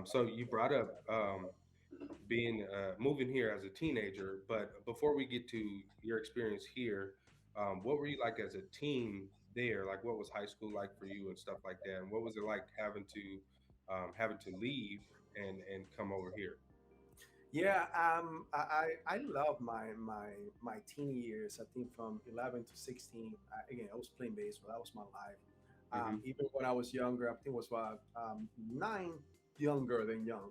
So you brought up being moving here as a teenager, but before we get to your experience here, what were you like as a teen there? Like, what was high school like for you and stuff like that? And what was it like having to leave and come over here? Yeah, I love my teen years. I think from 11 to 16. Again, I was playing baseball. That was my life. Hmm. Even when I was younger, I think it was about nine, younger than young.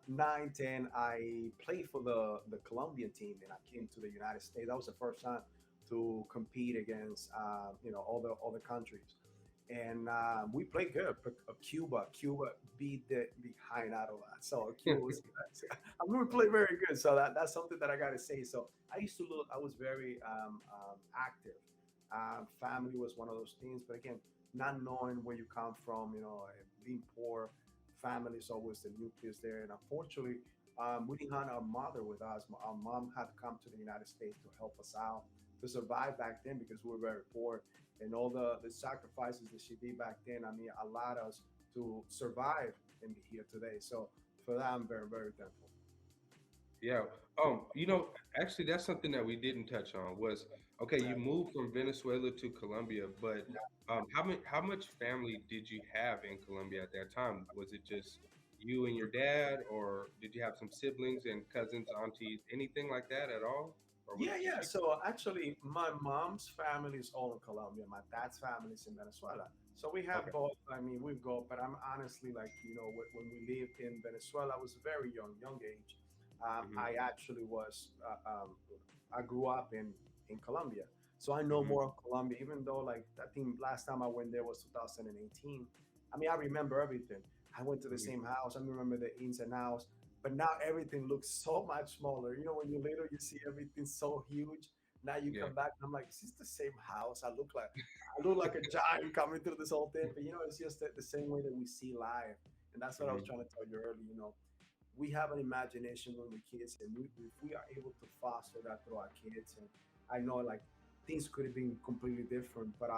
9, 10, I played for the Colombian team, and I came to the United States. That was the first time to compete against all the countries, and we played good. But Cuba beat the behind out of us. So Cuba was, I mean, we played very good. So that's something that I got to say. So I used to look. I was very active. Family was one of those things, but again, not knowing where you come from, being poor, family is always the nucleus there. And unfortunately, we didn't have our mother with us. Our mom had to come to the United States to help us out to survive back then because we were very poor. And all the sacrifices that she did back then, I mean, allowed us to survive and be here today. So for that, I'm very, very thankful. Yeah. Actually, that's something that we didn't touch on was okay. You moved from Venezuela to Colombia, but how much family did you have in Colombia at that time? Was it just you and your dad, or did you have some siblings and cousins, aunties, anything like that at all, or was Yeah, it just yeah. you? So actually, my mom's family is all in Colombia. My dad's family is in Venezuela. So we have Okay. both. I mean, we've got, but I'm honestly like, when we lived in Venezuela, I was very young age. Hmm. I actually was, I grew up in Colombia. So I know Hmm. more of Colombia, even though like I think last time I went there was 2018. I mean, I remember everything. I went to the Hmm. same house. I remember the ins and outs, but now everything looks so much smaller. When you're little, you see everything so huge. Now you Yeah. come back, and I'm like, is this the same house? I look like a giant coming through this whole thing. But it's just the same way that we see life, and that's what I was Hmm. trying to tell you earlier. We have an imagination when we're kids, and if we are able to foster that through our kids, and I know like things could have been completely different, but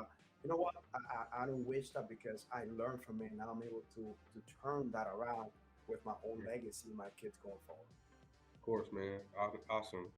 you know what? I don't wish that because I learned from it, and now I'm able to turn that around with my own Of legacy, my kids going forward. course, man. Awesome.